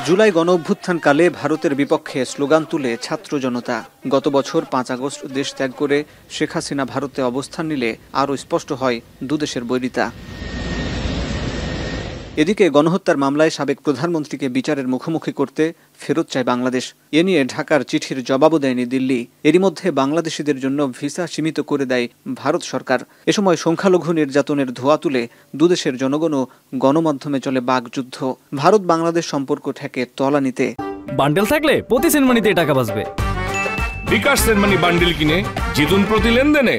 জুলাই গণঅভ্যুত্থানকালে ভারতের বিপক্ষে স্লোগান তুলে ছাত্র জনতা। গত বছর 5 আগস্ট দেশ ত্যাগ করে শেখ হাসিনা ভারতে অবস্থান নিলে আরও স্পষ্ট হয় দুদেশের বৈরিতা। এদিকে গণহত্যার মামলায় সাবেক প্রধানমন্ত্রীকে বিচারের মুখোমুখি করতে ফেরত চায় বাংলাদেশ। এ নিয়ে ঢাকার চিঠির জবাবও দেয়নি দিল্লি। এরই মধ্যে বাংলাদেশিদের জন্য ভিসা সীমিত করে দেয় ভারত সরকার। এ সময় সংখ্যালঘু নির্যাতনের ধোঁয়া তুলে দুদেশের জনগণ ও গণমাধ্যমে চলে বাকযুদ্ধ। ভারত বাংলাদেশ সম্পর্ক ঠেকে তলানিতে। বান্ডেল থাকলে প্রতি সেনমানিতে টাকা বাঁচবে। বিকাশ সেনমানি বান্ডেল কিনে জিতুন প্রতি লেনদেনে।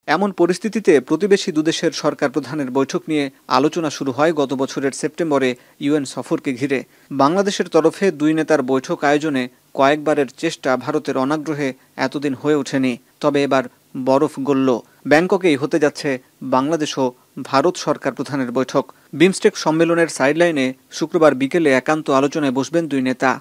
এমন পরিস্থিতিতে প্রতিবেশী দুদেশের সরকার প্রধানের বৈঠক নিয়ে আলোচনা শুরু হয় গত বছরের সেপ্টেম্বরে ইউএন সফরকে ঘিরে। বাংলাদেশের তরফে দুই নেতার বৈঠক আয়োজনে কয়েকবারের চেষ্টা ভারতের অনাগ্রহে এতদিন হয়ে ওঠেনি। তবে এবার বরফ গলল। ব্যাংককেই হতে যাচ্ছে বাংলাদেশ ও ভারত সরকার প্রধানের বৈঠক। বিমস্টেক সম্মেলনের সাইডলাইনে শুক্রবার বিকেলে একান্ত আলোচনায় বসবেন দুই নেতা।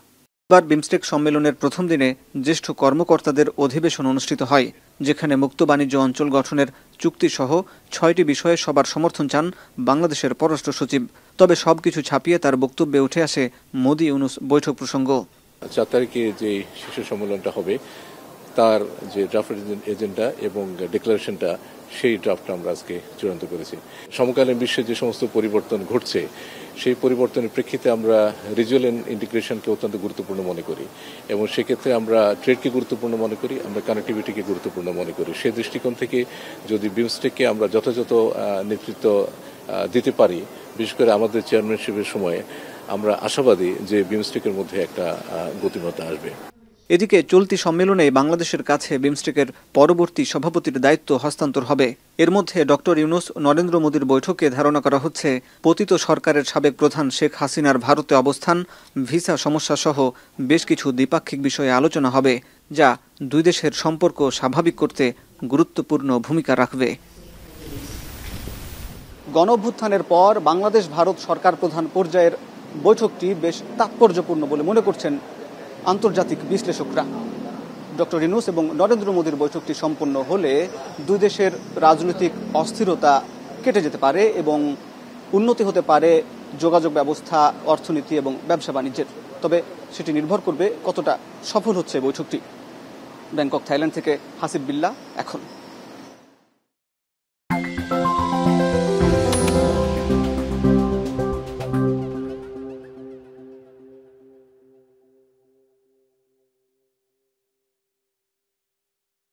বিমস্টেক সম্মেলনের প্রথম দিনে জ্যেষ্ঠ কর্মকর্তাদের অধিবেশন অনুষ্ঠিত হয়, যেখানে মুক্ত বাণিজ্য অঞ্চল গঠনের চুক্তিসহ 6টি বিষয়ে সবার সমর্থন চান বাংলাদেশের পররাষ্ট্র সচিব। তবে সবকিছু ছাপিয়ে তার বক্তব্যে উঠে আসে মোদি-ইউনূস বৈঠক প্রসঙ্গ। 4 তারিখে যে শীর্ষ সম্মেলনটা হবে তার যে ড্রাফট এজেন্ডা এবং ডিক্লারেশনটা, সেই ড্রাফটটা আমরা আজকে চূড়ান্ত করেছি। সমকালীন বিশ্বে যে সমস্ত পরিবর্তন ঘটছে সেই পরিবর্তনের প্রেক্ষিতে আমরা রিজিওনাল ইন্টিগ্রেশনকে অত্যন্ত গুরুত্বপূর্ণ মনে করি এবং সেক্ষেত্রে আমরা ট্রেডকে গুরুত্বপূর্ণ মনে করি, আমরা কানেক্টিভিটিকে গুরুত্বপূর্ণ মনে করি। সেই দৃষ্টিকোণ থেকে যদি বিমস্টেককে আমরা যথাযথ নেতৃত্ব দিতে পারি, বিশেষ করে আমাদের চেয়ারম্যানশিপের সময়ে, আমরা আশাবাদী যে বিমস্টেকের মধ্যে একটা গতিমত্তা আসবে। এদিকে চলতি সম্মেলনে বাংলাদেশের কাছে বিমস্টেকের পরবর্তী সভাপতির দায়িত্ব হস্তান্তর হবে। এর মধ্যে ডক্টর ইউনূস নরেন্দ্র মোদীর বৈঠকে ধারণা করা হচ্ছে পতিত সরকারের সাবেক প্রধান শেখ হাসিনার ভারতে অবস্থান, ভিসা সমস্যা সহ বেশ কিছু দ্বিপাক্ষিক বিষয়ে আলোচনা হবে, যা দুই দেশের সম্পর্ক স্বাভাবিক করতে গুরুত্বপূর্ণ ভূমিকা রাখবে। গণঅভ্যুত্থানের পর বাংলাদেশ ভারত সরকার প্রধান পর্যায়ের বৈঠকটি বেশ তাৎপর্যপূর্ণ বলে মনে করছেন আন্তর্জাতিক বিশ্লেষকরা। ডক্টর ইউনূস এবং নরেন্দ্র মোদীর বৈঠকটি সম্পন্ন হলে দুই দেশের রাজনৈতিক অস্থিরতা কেটে যেতে পারে এবং উন্নতি হতে পারে যোগাযোগ ব্যবস্থা, অর্থনীতি এবং ব্যবসা বাণিজ্যের। তবে সেটি নির্ভর করবে কতটা সফল হচ্ছে বৈঠকটি। ব্যাংকক, থাইল্যান্ড থেকে হাসিব বিল্লাহ, এখন।